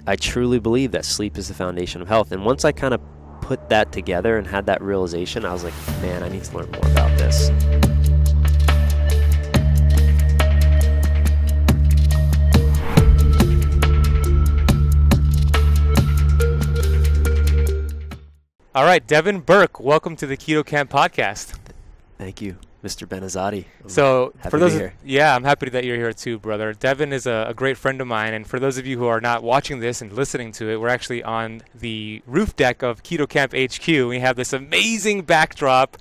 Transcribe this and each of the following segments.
I truly believe that sleep is the foundation of health. And once I kind of put that together and had that realization, I was like, man, I need to learn more about this. All right, Devin Burke, welcome to the Keto Kamp podcast. Thank you, Mr. Azadi. So, for those here. Yeah, I'm happy that you're here too, brother. Devin is a great friend of mine, and for those of you who are not watching this and listening to it, we're actually on the roof deck of Keto Kamp HQ. We have this amazing backdrop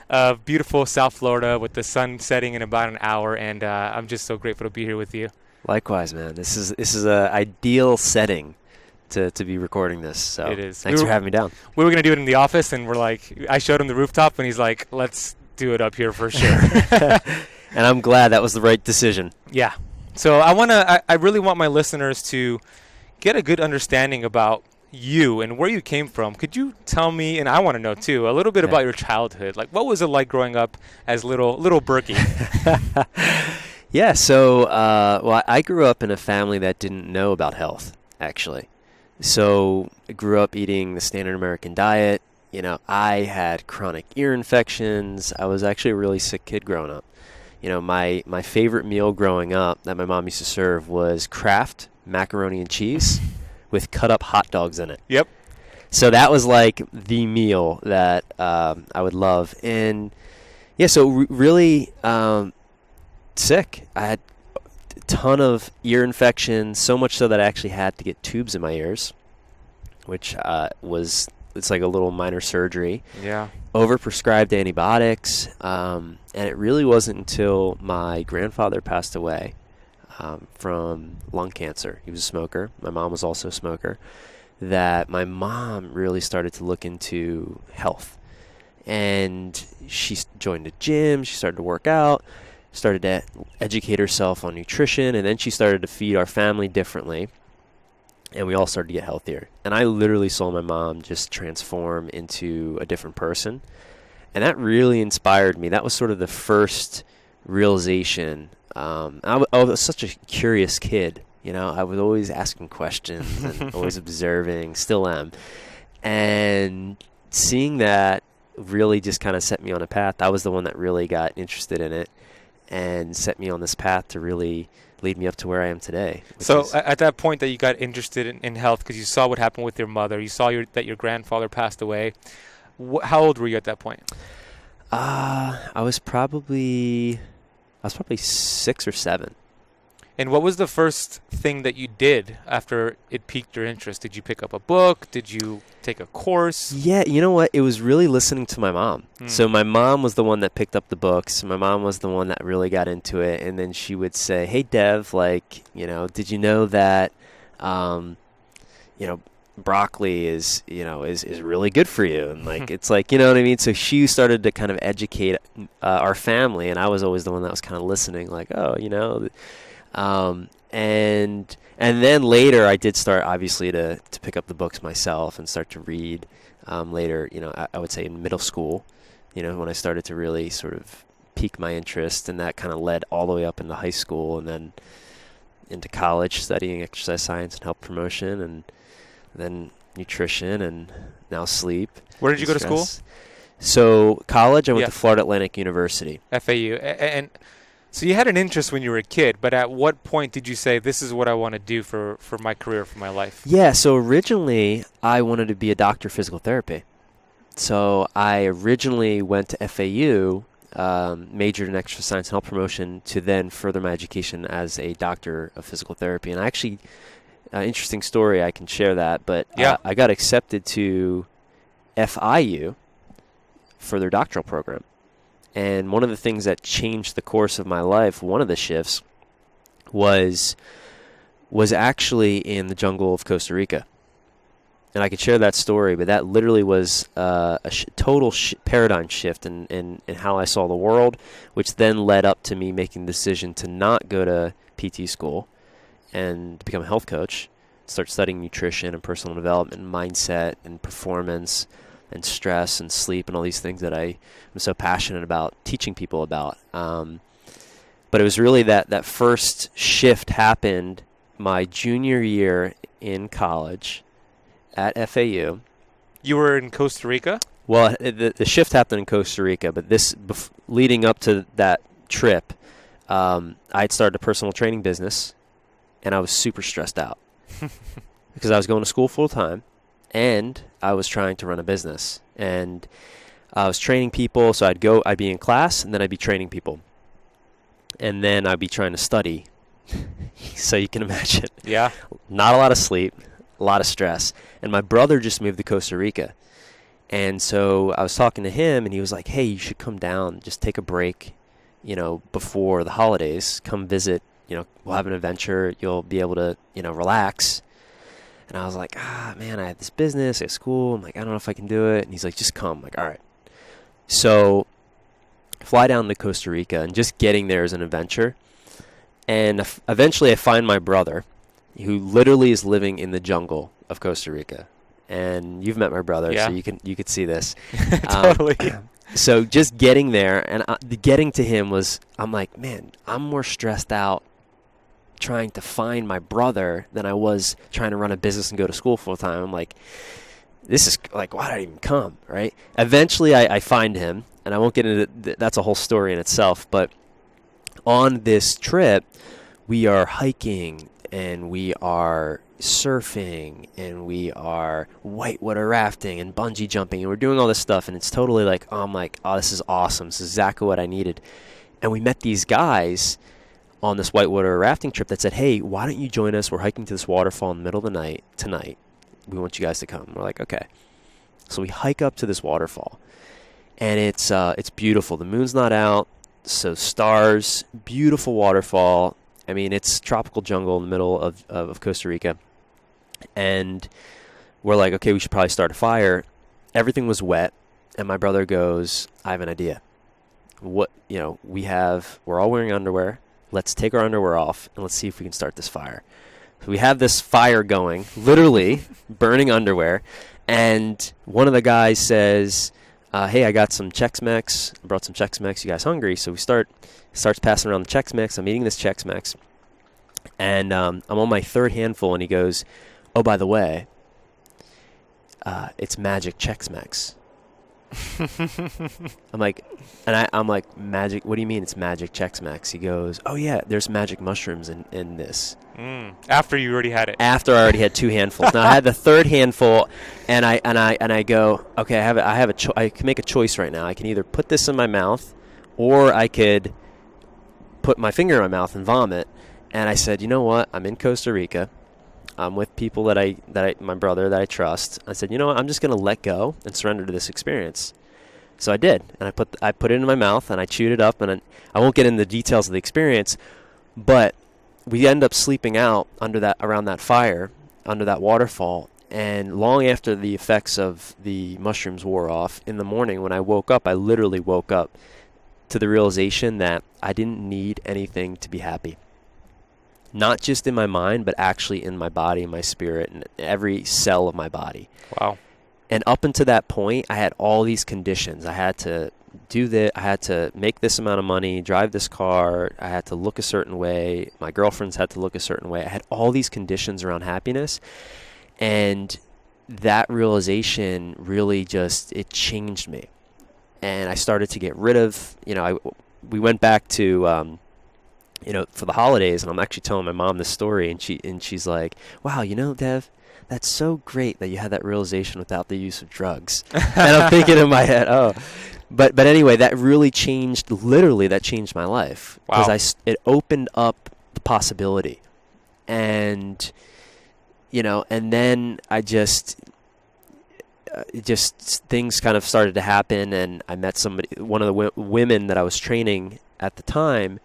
of beautiful South Florida with the sun setting in about an hour, and I'm just so grateful to be here with you. Likewise, man. This is an ideal setting to be recording this. So it is. Thanks for having me down. We were going to do it in the office, and I showed him the rooftop, and he's like, let's do it up here for sure. And I'm glad that was the right decision. Yeah. So I really want my listeners to get a good understanding about you and where you came from. Could you tell me, and I want to know too, a little bit about your childhood? Like, what was it like growing up as little Berkey? Yeah. So, I grew up in a family that didn't know about health, actually. So I grew up eating the standard American diet. You know, I had chronic ear infections. I was actually a really sick kid growing up. You know, my favorite meal growing up that my mom used to serve was Kraft macaroni and cheese with cut up hot dogs in it. Yep. So that was like the meal that I would love. And yeah, so really sick. I had ton of ear infections, so much so that I actually had to get tubes in my ears, which it's like a little minor surgery. Yeah. Overprescribed antibiotics, and it really wasn't until my grandfather passed away from lung cancer. He was a smoker. My mom was also a smoker. That my mom really started to look into health, and she joined a gym. She started to work out. Started to educate herself on nutrition, and then she started to feed our family differently, and we all started to get healthier. And I literally saw my mom just transform into a different person, and that really inspired me. That was sort of the first realization. I was such a curious kid, you know. I was always asking questions and always observing, still am, and seeing that really just kind of set me on a path. I was the one that really got interested in it and set me on this path to really lead me up to where I am today. So at that point that you got interested in health, because you saw what happened with your mother, you saw that your grandfather passed away, how old were you at that point? I was probably 6 or 7. And what was the first thing that you did after it piqued your interest? Did you pick up a book? Did you take a course? Yeah, you know what? It was really listening to my mom. So my mom was the one that picked up the books. My mom was the one that really got into it. And then she would say, hey, Dev, like, you know, did you know that, broccoli is really good for you? And like, it's like, you know what I mean? So she started to kind of educate our family. And I was always the one that was kind of listening, like, oh, you know, and then later I did start obviously to pick up the books myself and start to read later, you know, I would say in middle school, you know, when I started to really sort of pique my interest, and that kind of led all the way up into high school and then into college studying exercise science and health promotion, and then nutrition, and now sleep. Where did you go to school? So college, I went to Florida Atlantic University. FAU. And so you had an interest when you were a kid, but at what point did you say, this is what I want to do for my career, for my life? Yeah, so originally I wanted to be a doctor of physical therapy. So I originally went to FAU, majored in exercise science and health promotion, to then further my education as a doctor of physical therapy. And I actually, interesting story, I can share that, but I got accepted to FIU for their doctoral program. And one of the things that changed the course of my life, one of the shifts, was actually in the jungle of Costa Rica. And I could share that story, but that literally was a total paradigm shift in how I saw the world, which then led up to me making the decision to not go to PT school and to become a health coach, start studying nutrition and personal development, and mindset and performance and stress and sleep and all these things that I am so passionate about teaching people about. But it was really that first shift happened my junior year in college at FAU. You were in Costa Rica? Well, the shift happened in Costa Rica, but leading up to that trip, I had started a personal training business, and I was super stressed out because I was going to school full time, and I was trying to run a business, and I was training people. So I'd be in class, and then I'd be training people, and then I'd be trying to study. So you can imagine, not a lot of sleep, a lot of stress, and my brother just moved to Costa Rica. And so I was talking to him, and he was like, hey, you should come down, just take a break, before the holidays. Come visit, we'll have an adventure. You'll be able to, relax. And I was like, man, I have this business at school. I'm like, I don't know if I can do it. And he's like, just come. I'm like, all right. So fly down to Costa Rica, and just getting there is an adventure. And eventually I find my brother, who literally is living in the jungle of Costa Rica. And you've met my brother, so you could see this. Totally. So just getting there, and getting to him I'm like, man, I'm more stressed out trying to find my brother than I was trying to run a business and go to school full time. I'm like, this is like, why did I even come, right? Eventually I find him, and I won't get into that's a whole story in itself, but on this trip, we are hiking, and we are surfing, and we are whitewater rafting and bungee jumping, and we're doing all this stuff, and it's totally like, I'm like, oh, this is awesome. This is exactly what I needed. And we met these guys on this whitewater rafting trip that said, hey, why don't you join us? We're hiking to this waterfall in the middle of the night tonight. We want you guys to come. We're like, okay. So we hike up to this waterfall, and it's beautiful. The moon's not out, so stars, beautiful waterfall. I mean, it's tropical jungle in the middle of Costa Rica. And we're like, okay, we should probably start a fire. Everything was wet. And my brother goes, I have an idea. We're all wearing underwear. Let's take our underwear off, and let's see if we can start this fire. So we have this fire going, literally burning underwear. And one of the guys says, hey, I got some Chex Mix. I brought some Chex Mix. You guys hungry? So we starts passing around the Chex Mix. I'm eating this Chex Mix. And I'm on my third handful, and he goes, oh, by the way, it's magic Chex Mix. I'm like, magic? What do you mean it's magic Chex Mix? He goes, oh, yeah, there's magic mushrooms in this. After you already had it. After I already had two handfuls. Now I had the third handful, and I go, okay, I can make a choice right now. I can either put this in my mouth, or I could put my finger in my mouth and vomit. And I said, you know what? I'm in Costa Rica. I'm with people my brother that I trust. I said, you know what? I'm just going to let go and surrender to this experience. So I did, and I put it in my mouth, and I chewed it up, and I won't get into the details of the experience, but we end up sleeping out around that fire, under that waterfall, and long after the effects of the mushrooms wore off, in the morning when I woke up, I literally woke up to the realization that I didn't need anything to be happy. Not just in my mind, but actually in my body, my spirit, and every cell of my body. Wow. And up until that point, I had all these conditions. I had to do this. I had to make this amount of money, drive this car. I had to look a certain way. My girlfriends had to look a certain way. I had all these conditions around happiness. And that realization really it changed me. And I started to get rid of, we went back to, for the holidays, and I'm actually telling my mom this story, and she's like, wow, Dev, that's so great that you had that realization without the use of drugs. And I'm thinking in my head, oh, but anyway, that really changed my life. Wow. Because it opened up the possibility. And, and then I just things kind of started to happen, and I met one of the women that I was training at the time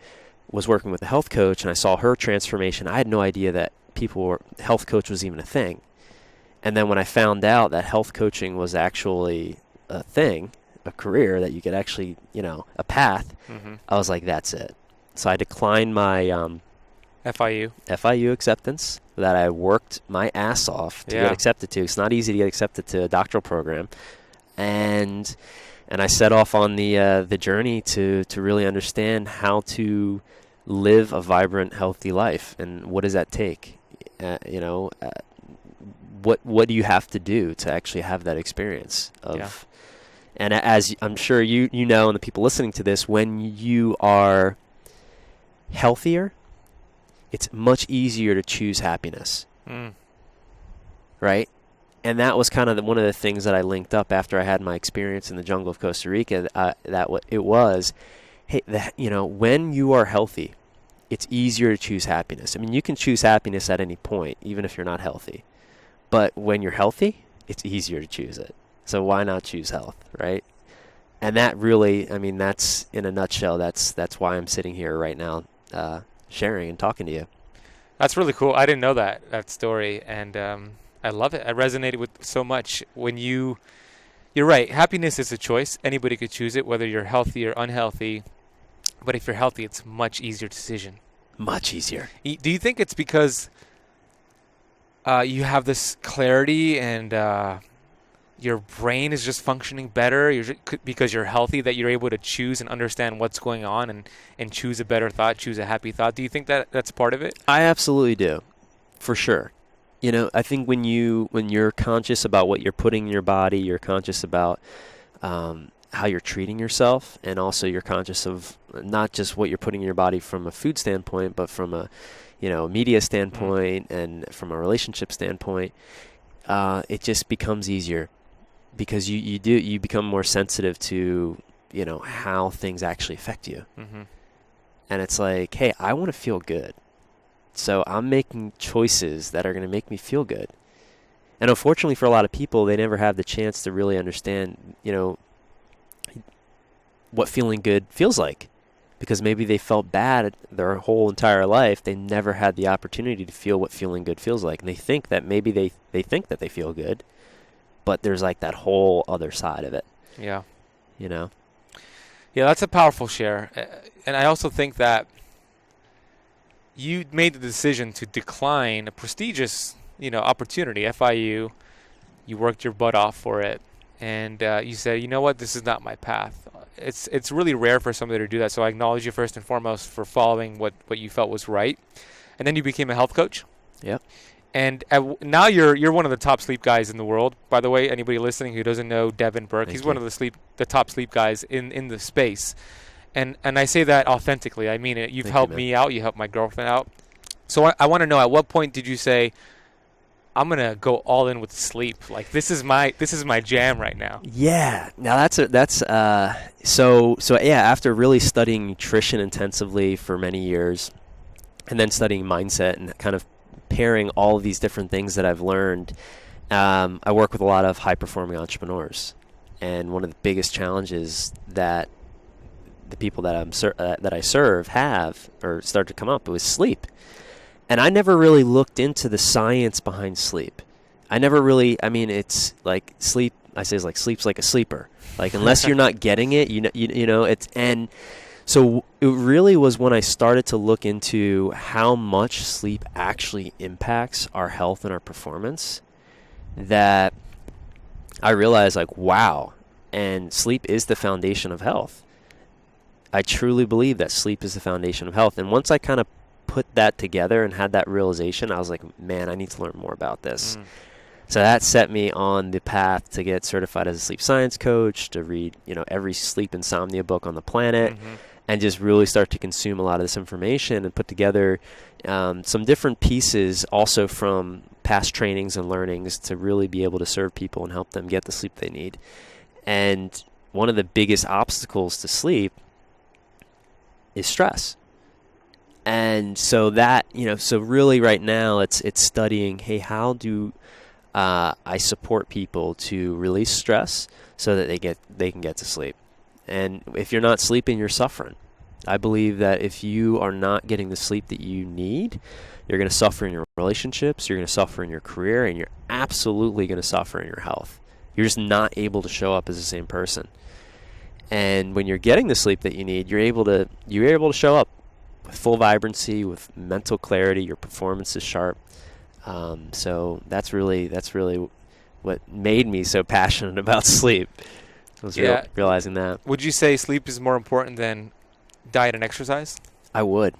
was working with a health coach, and I saw her transformation. I had no idea that health coach was even a thing. And then when I found out that health coaching was actually a thing, a career that you could actually, a path, I was like, that's it. So I declined my FIU acceptance that I worked my ass off to get accepted to. It's not easy to get accepted to a doctoral program. And I set off on the journey to really understand how to live a vibrant, healthy life, and what does that take? what do you have to do to actually have that experience of? Yeah. And as I'm sure you know, and the people listening to this, when you are healthier, it's much easier to choose happiness, right? And that was kind of one of the things that I linked up after I had my experience in the jungle of Costa Rica. It was, hey, when you are healthy, it's easier to choose happiness. I mean, you can choose happiness at any point, even if you're not healthy. But when you're healthy, it's easier to choose it. So why not choose health, right? And that really, I mean, that's in a nutshell. That's why I'm sitting here right now, sharing and talking to you. That's really cool. I didn't know that story, and I love it. I resonated with so much. When you're right. Happiness is a choice. Anybody could choose it, whether you're healthy or unhealthy. But if you're healthy, it's a much easier decision. Much easier. Do you think it's because you have this clarity and your brain is just functioning better because you're healthy, that you're able to choose and understand what's going on and choose a better thought, choose a happy thought? Do you think that that's part of it? I absolutely do, for sure. I think when you're conscious about what you're putting in your body, you're conscious about how you're treating yourself, and also you're conscious of not just what you're putting in your body from a food standpoint, but from a media standpoint and from a relationship standpoint. It just becomes easier because you become more sensitive to how things actually affect you. And it's like, hey, I want to feel good, so I'm making choices that are going to make me feel good. And unfortunately for a lot of people, they never have the chance to really understand what feeling good feels like, because maybe they felt bad their whole entire life. They never had the opportunity to feel what feeling good feels like, and they think that maybe they think that they feel good, but there's like that whole other side of it. Yeah. Yeah, that's a powerful share. And I also think that you made the decision to decline a prestigious opportunity, FIU. You worked your butt off for it, and you said, you know what, this is not my path. It's really rare for somebody to do that, so I acknowledge you first and foremost for following what you felt was right. And then you became a health coach. Yep. And now you're one of the top sleep guys in the world. By the way, anybody listening who doesn't know Devin Burke, he's one of the top sleep guys in the space. And I say that authentically. I mean it. You've helped me out. You helped my girlfriend out. So I want to know, at what point did you say, I'm gonna go all in with sleep? Like, this is my jam right now. Yeah. Now so yeah. After really studying nutrition intensively for many years, and then studying mindset and kind of pairing all of these different things that I've learned, I work with a lot of high-performing entrepreneurs, and one of the biggest challenges that the people that I serve have or start to come up with sleep. And I never really looked into the science behind sleep. It's like sleep. I say it's like sleep's like a sleeper. Like, unless you're not getting it, it's. And so it really was when I started to look into how much sleep actually impacts our health and our performance that I realized, like, wow. And sleep is the foundation of health. I truly believe that sleep is the foundation of health. And once I kind of put that together and had that realization, I was like, man, I need to learn more about this. So that set me on the path to get certified as a sleep science coach, to read, every sleep insomnia book on the planet, and just really start to consume a lot of this information and put together some different pieces also from past trainings and learnings to really be able to serve people and help them get the sleep they need. And one of the biggest obstacles to sleep is stress. And so that, so really right now it's studying, hey, how do I support people to release stress so that they can get to sleep. And if you're not sleeping, you're suffering. I believe that if you are not getting the sleep that you need, you're going to suffer in your relationships, you're going to suffer in your career, and you're absolutely going to suffer in your health. You're just not able to show up as the same person. And when you're getting the sleep that you need, you're able to show up with full vibrancy, with mental clarity. Your performance is sharp. So that's really what made me so passionate about sleep. Was realizing that. Would you say sleep is more important than diet and exercise? I would.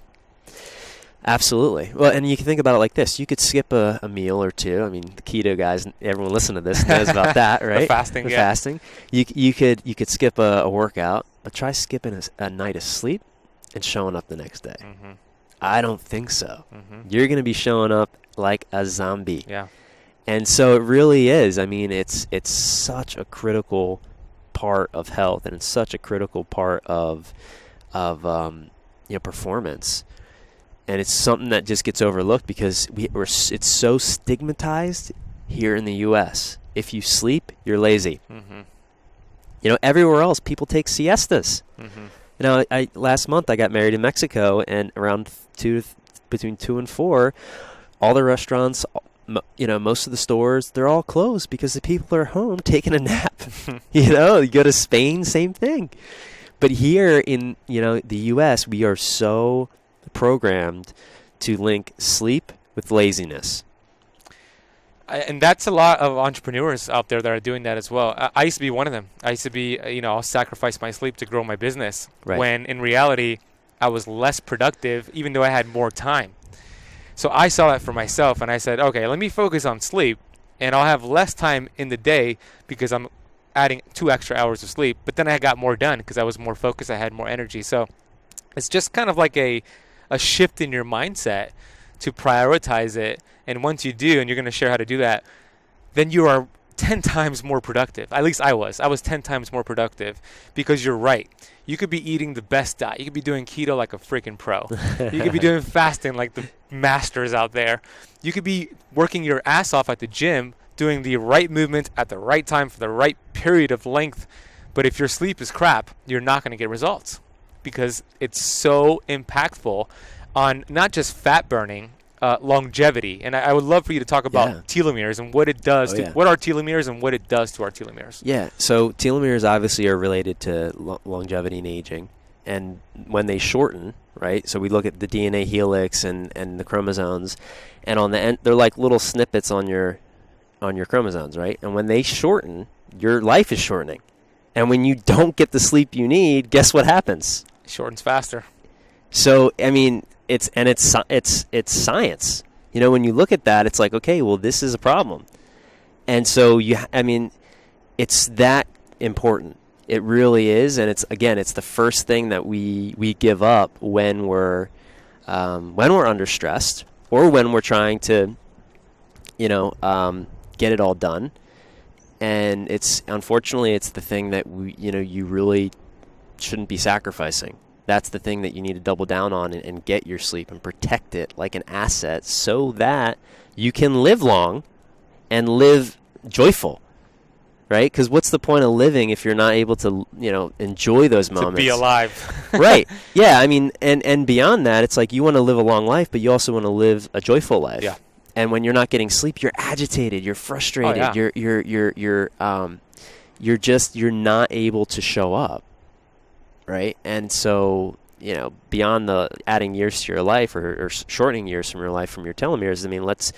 Absolutely. Well, and you can think about it like this. You could skip a meal or two. I mean, the keto guys, everyone listening to this knows about that, right? The fasting, The yeah. fasting. You could skip a workout, but try skipping a night of sleep and showing up the next day. Mm-hmm. I don't think so. Mm-hmm. You're going to be showing up like a zombie. Yeah. And so it really is. I mean, it's such a critical part of health, and it's such a critical part of performance. And it's something that just gets overlooked because it's so stigmatized here in the U.S. If you sleep, you're lazy. Mm-hmm. Everywhere else, people take siestas. Mm-hmm. Last month I got married in Mexico, and around between 2 and 4, all the restaurants, most of the stores, they're all closed because the people are home taking a nap. You go to Spain, same thing. But here in the U.S., we are so programmed to link sleep with laziness. And that's a lot of entrepreneurs out there that are doing that as well. I used to be one of them. I used to be, I'll sacrifice my sleep to grow my business. Right. When in reality, I was less productive, even though I had more time. So I saw that for myself, and I said, okay, let me focus on sleep, and I'll have less time in the day because I'm adding 2 extra hours of sleep. But then I got more done because I was more focused. I had more energy. So it's just kind of like a shift in your mindset to prioritize it. And once you do, and you're going to share how to do that, then you are 10 times more productive. At least I was 10 times more productive, because you're right. You could be eating the best diet. You could be doing keto like a freaking pro. You could be doing fasting like the masters out there. You could be working your ass off at the gym, doing the right movement at the right time for the right period of length. But if your sleep is crap, you're not going to get results, because it's so impactful on not just fat burning, longevity. And I would love for you to talk about telomeres and what it does. What are telomeres and what it does to our telomeres? Yeah, so telomeres obviously are related to longevity and aging. And when they shorten, right, so we look at the DNA helix and the chromosomes, and on the end, they're like little snippets on your chromosomes, right? And when they shorten, your life is shortening. And when you don't get the sleep you need, guess what happens? It shortens faster. So, I mean, it's science. When you look at that, it's like, okay, well, this is a problem. And so it's that important. It really is, and it's the first thing that we give up when we're under stressed, or when we're trying to get it all done. And unfortunately it's the thing that you really shouldn't be sacrificing. That's the thing that you need to double down on and get your sleep and protect it like an asset, so that you can live long and live joyful, right? Because what's the point of living if you're not able to, enjoy those moments? To be alive. Right. Yeah, and beyond that, it's like you want to live a long life, but you also want to live a joyful life. Yeah. And when you're not getting sleep, you're agitated, you're frustrated, you're not able to show up. Right, and so beyond the adding years to your life or shortening years from your life from your telomeres, I mean, let's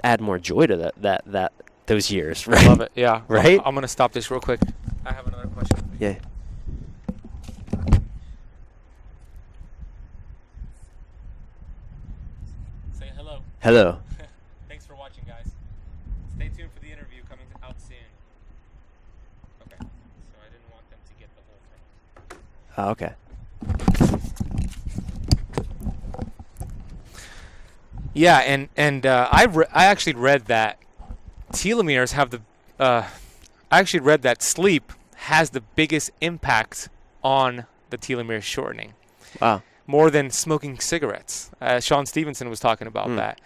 add more joy to that those years. Right? I love it. Yeah. Right. I'm gonna stop this real quick. I have another question. Yeah. Say hello. Hello. Thanks for watching, guys. Stay tuned for the interview coming out soon. Okay. So I didn't want them to get the whole thing. Oh, okay. Yeah, and I actually read that telomeres have the. I actually read that sleep has the biggest impact on the telomere shortening. Wow. More than smoking cigarettes. Sean Stevenson was talking about that.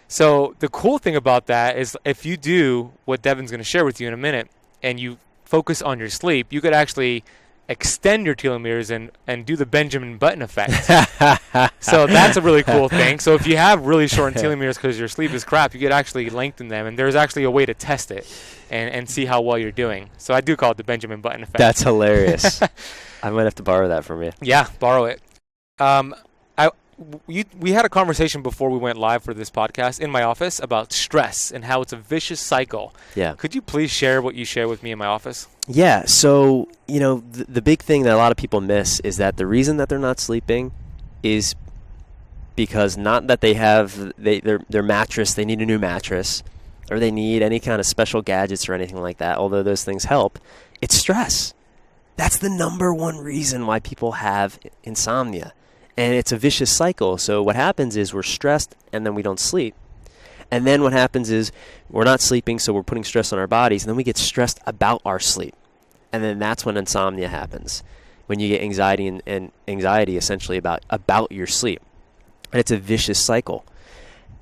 So the cool thing about that is, if you do what Devin's going to share with you in a minute, and you focus on your sleep, you could actually extend your telomeres and do the Benjamin Button effect. So that's a really cool thing. So if you have really shortened telomeres because your sleep is crap, you could actually lengthen them, and there's actually a way to test it and see how well you're doing. So I do call it the Benjamin Button effect. That's hilarious. I might have to borrow that from you. Yeah, borrow it. We had a conversation before we went live for this podcast in my office about stress and how it's a vicious cycle. Yeah. Could you please share what you share with me in my office? Yeah. So, the big thing that a lot of people miss is that the reason that they're not sleeping is because not that they have their mattress, they need a new mattress, or they need any kind of special gadgets or anything like that, although those things help. It's stress. That's the number one reason why people have insomnia. And it's a vicious cycle. So what happens is we're stressed and then we don't sleep. And then what happens is we're not sleeping, so we're putting stress on our bodies, and then we get stressed about our sleep. And then that's when insomnia happens, when you get anxiety and anxiety essentially about your sleep. And it's a vicious cycle.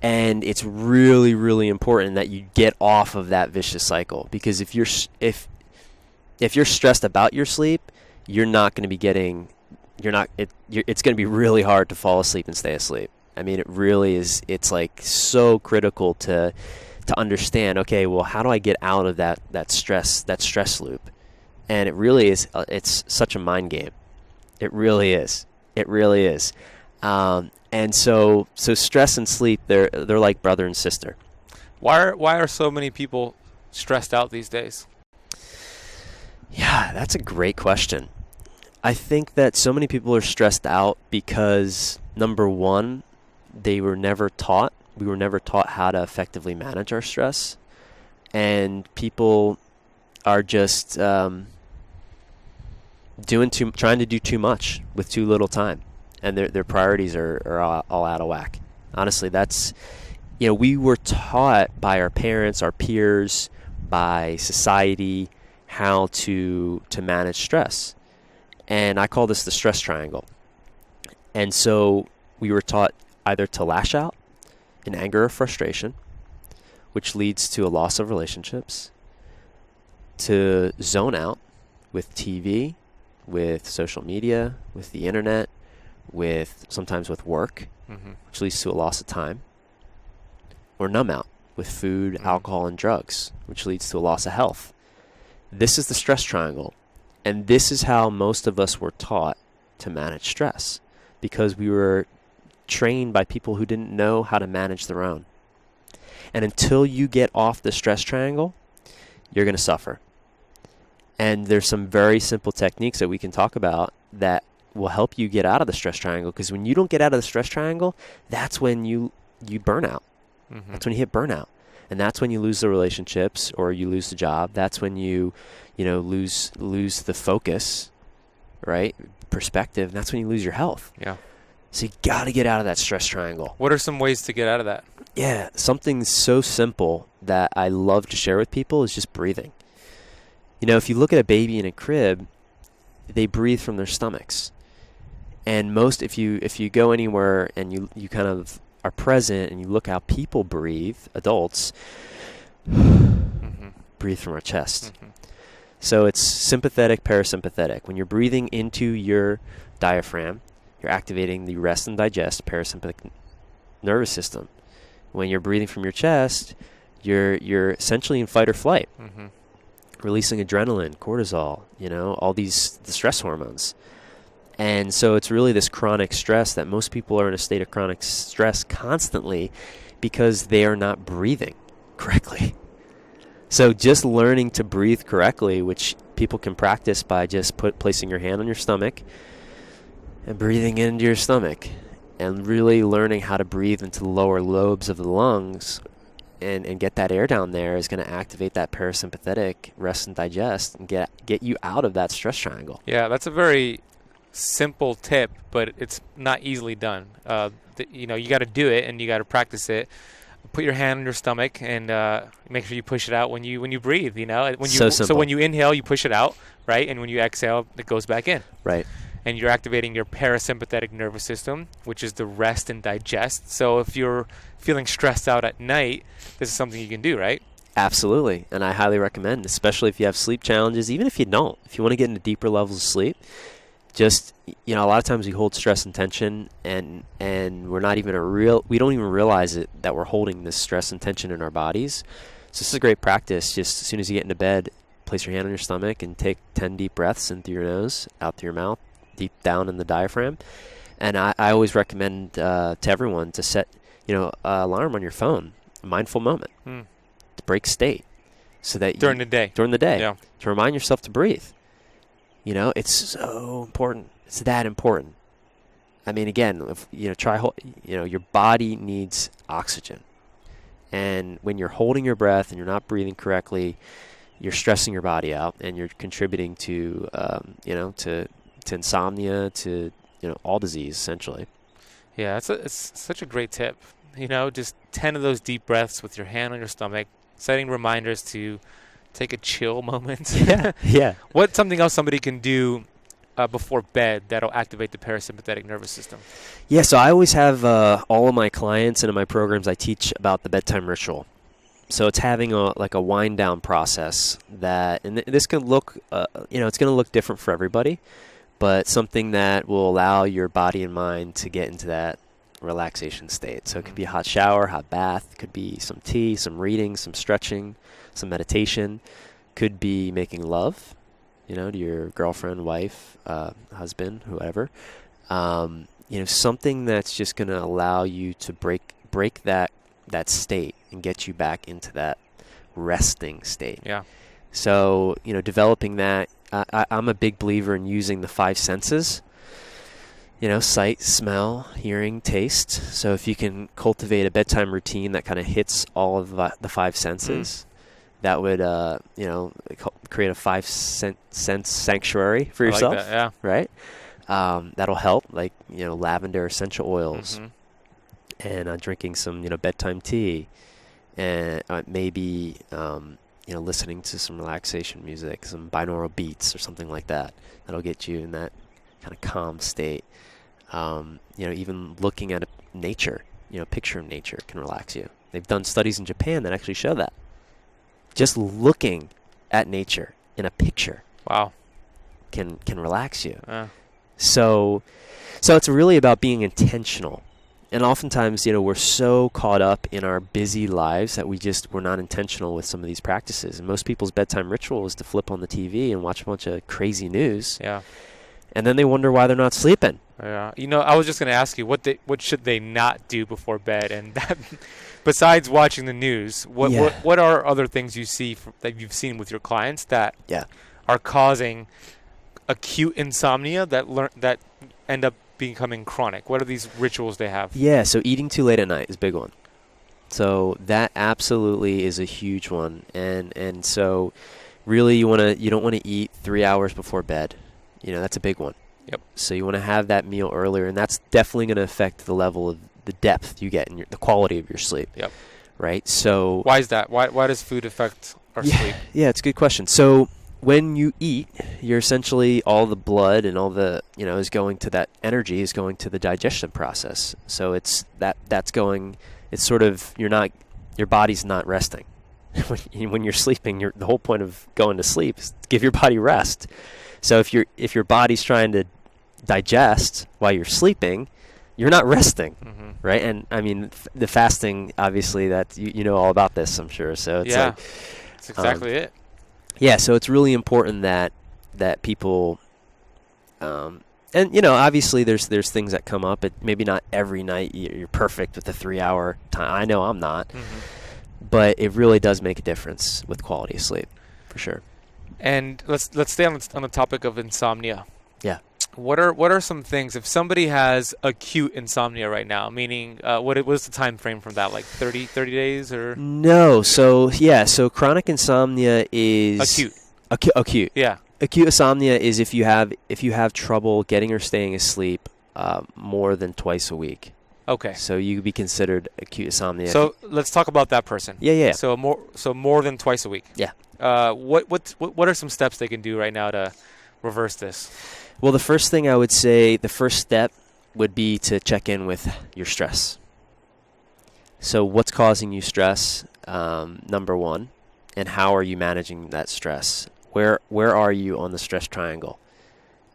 And it's really, really important that you get off of that vicious cycle, because if you're stressed about your sleep, you're not going to be getting, it's going to be really hard to fall asleep and stay asleep. I mean, it really is. It's like so critical to understand, okay, well, how do I get out of that stress loop? And it really is, it's such a mind game. It really is. It really is. And so stress and sleep, they're like brother and sister. Why are so many people stressed out these days? Yeah, that's a great question. I think that so many people are stressed out because, number one, we were never taught how to effectively manage our stress. And people are just trying to do too much with too little time. And their priorities are all out of whack. Honestly, that's, we were taught by our parents, our peers, by society, how to manage stress. And I call this the stress triangle. And so we were taught either to lash out in anger or frustration, which leads to a loss of relationships, to zone out with TV, with social media, with the internet, sometimes with work, which leads to a loss of time, or numb out with food, alcohol, and drugs, which leads to a loss of health. This is the stress triangle, and this is how most of us were taught to manage stress, because we were trained by people who didn't know how to manage their own. And until you get off the stress triangle, you're going to suffer. And there's some very simple techniques that we can talk about that will help you get out of the stress triangle, because when you don't get out of the stress triangle, that's when you burn out. That's when you hit burnout. And that's when you lose the relationships or you lose the job. That's when you lose the focus, right? Perspective. And that's when you lose your health. Yeah. So you got to get out of that stress triangle. What are some ways to get out of that? Yeah, something so simple that I love to share with people is just breathing. If you look at a baby in a crib, they breathe from their stomachs. And if you go anywhere and you kind of are present and you look how people breathe, adults, breathe from our chest. So it's sympathetic, parasympathetic. When you're breathing into your diaphragm, you're activating the rest and digest parasympathetic nervous system. When you're breathing from your chest, you're essentially in fight or flight, releasing adrenaline, cortisol, all the stress hormones. And so it's really this chronic stress that most people are in a state of chronic stress constantly because they are not breathing correctly. So just learning to breathe correctly, which people can practice by just placing your hand on your stomach and breathing into your stomach, and really learning how to breathe into the lower lobes of the lungs and get that air down there is going to activate that parasympathetic rest and digest and get you out of that stress triangle. Yeah, that's a very simple tip, but it's not easily done. You got to do it and you got to practice it. Put your hand on your stomach and make sure you push it out when you breathe. So when you inhale, you push it out, right? And when you exhale, it goes back in. Right. And you're activating your parasympathetic nervous system, which is the rest and digest. So if you're feeling stressed out at night, this is something you can do, right? Absolutely. And I highly recommend, especially if you have sleep challenges, even if you don't, if you want to get into deeper levels of sleep, just, a lot of times we hold stress and tension and we're not even we don't even realize it that we're holding this stress and tension in our bodies. So this is a great practice. Just as soon as you get into bed, place your hand on your stomach and take 10 deep breaths in through your nose, out through your mouth, deep down in the diaphragm. And I always recommend to everyone to set, an alarm on your phone, a mindful moment, to break state, so that during the day, to remind yourself to breathe. It's so important. It's that important. I mean, again, if, your body needs oxygen. And when you're holding your breath and you're not breathing correctly, you're stressing your body out, and you're contributing to, to insomnia, to, all disease, essentially. Yeah, it's such a great tip. Just 10 of those deep breaths with your hand on your stomach, setting reminders to take a chill moment. Yeah. What's something else somebody can do before bed that'll activate the parasympathetic nervous system? Yeah, so I always have all of my clients, and in my programs I teach about the bedtime ritual. So it's having a wind down process and this can look, it's going to look different for everybody, but something that will allow your body and mind to get into that relaxation state. So it could be a hot shower, hot bath, it could be some tea, some reading, some stretching, some meditation, could be making love, to your girlfriend, wife, husband, whoever. Something that's just going to allow you to break that state and get you back into that resting state. Yeah. So, developing that, I'm a big believer in using the 5 senses, sight, smell, hearing, taste. So if you can cultivate a bedtime routine that kind of hits all of the 5 senses, that would, create a 5-sense sanctuary for yourself. I like that, yeah. Right? That'll help, like, lavender essential oils, and drinking some, bedtime tea, and maybe, listening to some relaxation music, some binaural beats or something like that. That'll get you in that kind of calm state. Even looking at nature, picture of nature can relax you. They've done studies in Japan that actually show that. Just looking at nature in a picture, wow, can relax you. So it's really about being intentional. And oftentimes, we're so caught up in our busy lives that we're not intentional with some of these practices. And most people's bedtime ritual is to flip on the TV and watch a bunch of crazy news. Yeah. And then they wonder why they're not sleeping. Yeah. I was just going to ask you, what should they not do before bed? And that, besides watching the news, what are other things you see that you've seen with your clients that are causing acute insomnia that end up becoming chronic? What are these rituals they have? Yeah, so eating too late at night is a big one. So that absolutely is a huge one. And so really you don't want to eat 3 hours before bed. That's a big one. Yep. So you want to have that meal earlier, and that's definitely going to affect the level of the depth you get and the quality of your sleep. Yep. Right? So why is that? Why does food affect our sleep? Yeah, it's a good question. So when you eat, you're essentially, all the blood and all the, is going to that energy is going to the digestion process. So it's sort of, your body's not resting. When you're sleeping, the whole point of going to sleep is to give your body rest. So if your body's trying to digest while you're sleeping, you're not resting, right? And I mean, the fasting, obviously, that you know all about this, I'm sure. So it's that's exactly it. Yeah, so it's really important that people, and obviously there's things that come up. Maybe not every night you're perfect with the 3-hour time. I know I'm not, but it really does make a difference with quality of sleep, for sure. And let's stay on the topic of insomnia. Yeah. What are some things, if somebody has acute insomnia right now, meaning what is the time frame from that, like 30 days or? No, so chronic insomnia is acute. Yeah. Acute insomnia is if you have trouble getting or staying asleep more than twice a week. Okay. So you could be considered acute insomnia. So let's talk about that person. Yeah. So more than twice a week. Yeah. What are some steps they can do right now to reverse this? Well, the first thing I would say, the first step would be to check in with your stress. So what's causing you stress, number one, and how are you managing that stress? Where are you on the stress triangle?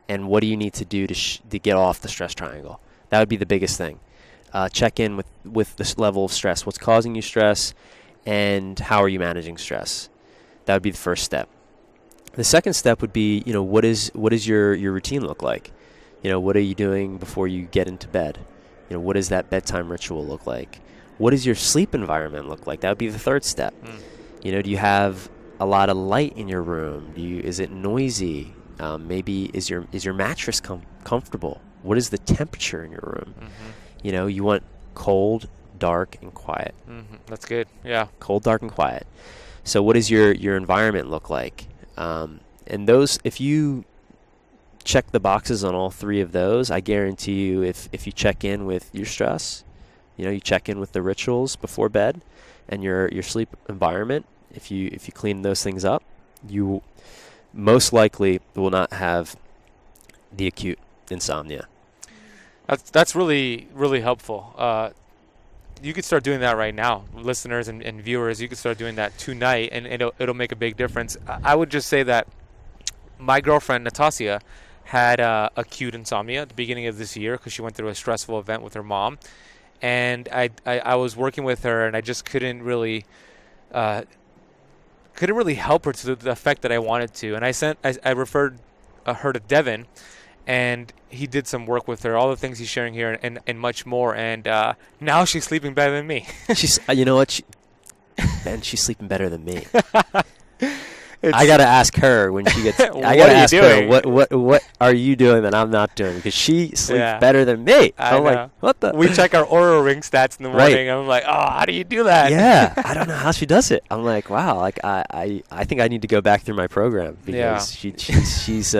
And what do you need to do to get off the stress triangle? That would be the biggest thing. Check in with this level of stress. What's causing you stress, and how are you managing stress? That would be the first step. The second step would be, what is your routine look like? What are you doing before you get into bed? What does that bedtime ritual look like? What does your sleep environment look like? That would be the third step. Do you have a lot of light in your room? Is it noisy? Maybe is your mattress comfortable? what is the temperature in your room? Mm-hmm. You know, you want cold, dark, and quiet. Mm-hmm. That's good. Yeah. Cold, dark, and quiet. So what does your environment look like? And those, if you check the boxes on all three of those, I guarantee you, if you check in with your stress, you know, you check in with the rituals before bed and your sleep environment, if you clean those things up, you most likely will not have the acute insomnia. That's really, really helpful. You could start doing that right now, listeners and viewers. You could start doing that tonight, and it'll make a big difference. I would just say that my girlfriend Natasha had acute insomnia at the beginning of this year because she went through a stressful event with her mom, and I was working with her, and I just couldn't really help her to the effect that I wanted to. And I referred her to Devin, and he did some work with her, all the things he's sharing here, and much more. And now she's sleeping better than me. She's, you know what, man, she's sleeping better than me. I gotta ask her when she gets. I gotta ask her what are you doing that I'm not doing, because she sleeps better than me. I'm like, what the? We check our Oura Ring stats in the morning. Right. I'm like, oh, how do you do that? Yeah, I don't know how she does it. I'm like, wow, like I think I need to go back through my program, because she's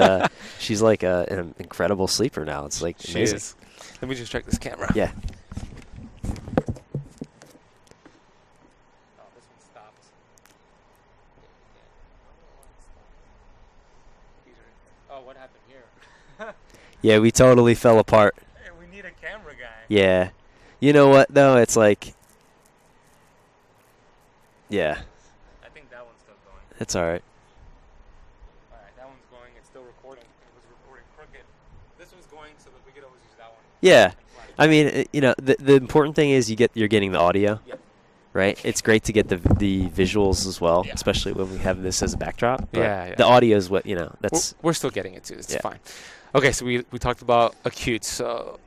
like an incredible sleeper now. It's like amazing. She is. Let me just check this camera. Yeah. What happened here? Yeah, we totally fell apart. Hey, we need a camera guy. Yeah. You know what, though? It's like, yeah. I think that one's still going. It's all right. All right, that one's going. It's still recording. It was recording crooked. This one's going so that we could always use that one. Yeah. I mean, you know, the important thing is you're getting the audio. Yep. Right? It's great to get the visuals as well, especially when we have this as a backdrop. But yeah. The audio is what, you know, that's... We're still getting it, too. It's fine. Okay, so we talked about acute. So,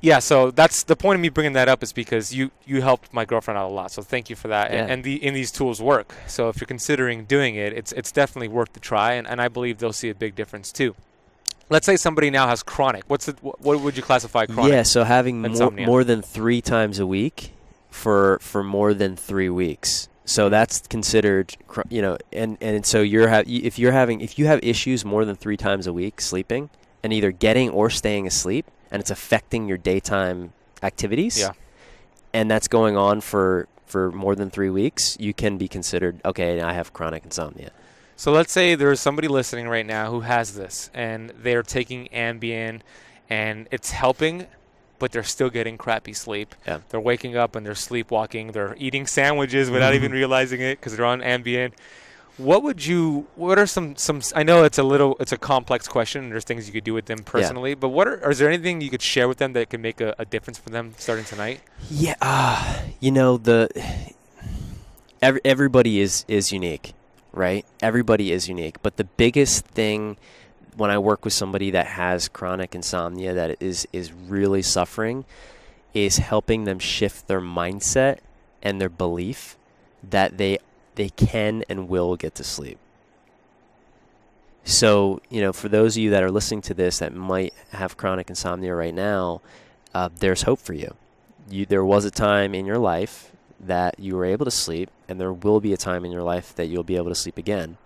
yeah, so that's the point of me bringing that up, is because you helped my girlfriend out a lot. So thank you for that. Yeah. And these tools work. So if you're considering doing it, it's definitely worth the try, and I believe they'll see a big difference, too. Let's say somebody now has chronic. What would you classify chronic? Yeah, so having more than 3 times a week for more than 3 weeks. So that's considered, you know, and so if you have issues more than 3 times a week sleeping, and either getting or staying asleep, and it's affecting your daytime activities, and that's going on for more than 3 weeks, you can be considered, okay, I have chronic insomnia. So let's say there's somebody listening right now who has this, and they're taking Ambien, and it's helping, but they're still getting crappy sleep. Yeah. They're waking up and they're sleepwalking. They're eating sandwiches without even realizing it because they're on Ambien. What are some I know it's a complex question, and there's things you could do with them personally, but is there anything you could share with them that can make a difference for them starting tonight? Yeah, you know, everybody is unique, right? Everybody is unique, but the biggest thing when I work with somebody that has chronic insomnia that is really suffering is helping them shift their mindset and their belief that they can and will get to sleep. So, you know, for those of you that are listening to this that might have chronic insomnia right now, there's hope for you. There was a time in your life that you were able to sleep, and there will be a time in your life that you'll be able to sleep again.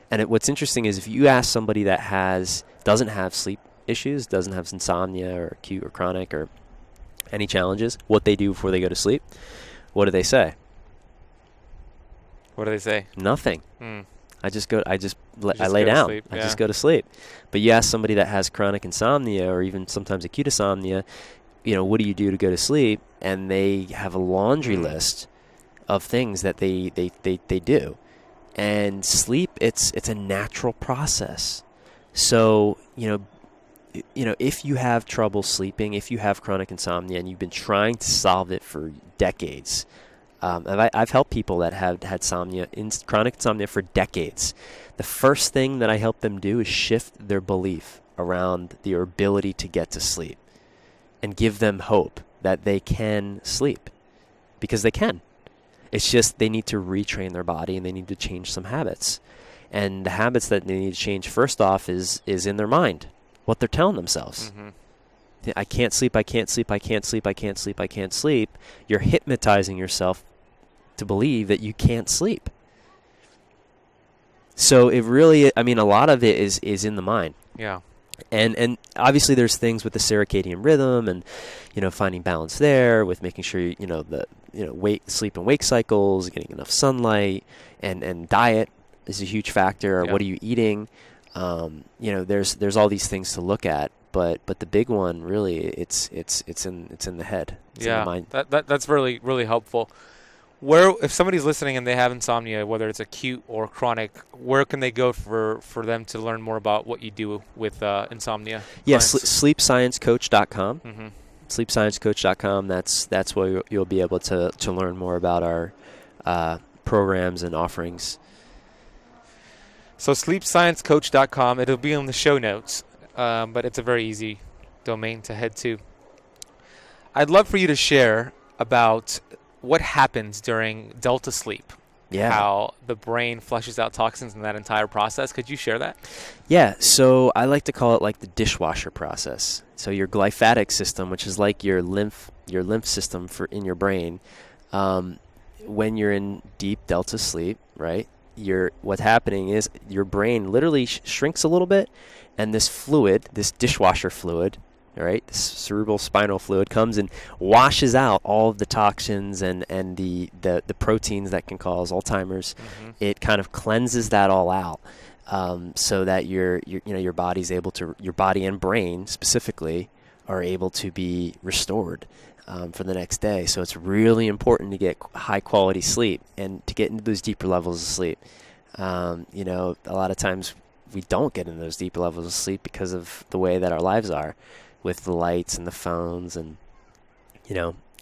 And what's interesting is if you ask somebody that doesn't have sleep issues, doesn't have insomnia or acute or chronic or any challenges, what they do before they go to sleep, what do they say? What do they say? Nothing. I lay down. Sleep, I just go to sleep. But you ask somebody that has chronic insomnia or even sometimes acute insomnia, you know, what do you do to go to sleep? And they have a laundry list of things that they do. And sleep, it's a natural process. So, you know, if you have trouble sleeping, if you have chronic insomnia and you've been trying to solve it for decades, I've helped people that have had chronic insomnia for decades. The first thing that I help them do is shift their belief around their ability to get to sleep and give them hope that they can sleep, because they can. It's just they need to retrain their body and they need to change some habits. And the habits that they need to change first off is in their mind, what they're telling themselves. I can't sleep, I can't sleep, I can't sleep, I can't sleep, I can't sleep. You're hypnotizing yourself to believe that you can't sleep. So it really, I mean, a lot of it is in the mind. Yeah. And obviously there's things with the circadian rhythm and, finding balance there with making sure, sleep and wake cycles, getting enough sunlight, and diet is a huge factor. Yeah. What are you eating? There's all these things to look at, but the big one really it's in the head. It's in the mind. That's really, really helpful. Where, if somebody's listening and they have insomnia, whether it's acute or chronic, where can they go for them to learn more about what you do with insomnia? Yeah, sleepsciencecoach.com. Mm-hmm. Sleepsciencecoach.com. That's where you'll be able to learn more about our programs and offerings. So sleepsciencecoach.com. It'll be in the show notes, but it's a very easy domain to head to. I'd love for you to share about what happens during delta sleep. Yeah. How the brain flushes out toxins in that entire process. Could you share that? Yeah. So I like to call it like the dishwasher process. So your glymphatic system, which is like your lymph system in your brain, when you're in deep delta sleep, right? What's happening is your brain literally shrinks a little bit, and this fluid, this dishwasher fluid, all right, this cerebral spinal fluid comes and washes out all of the toxins and the proteins that can cause Alzheimer's. Mm-hmm. It kind of cleanses that all out, so that your body's able to, your body and brain specifically are able to be restored for the next day. So it's really important to get high quality sleep and to get into those deeper levels of sleep. A lot of times we don't get into those deeper levels of sleep because of the way that our lives are, with the lights and the phones, and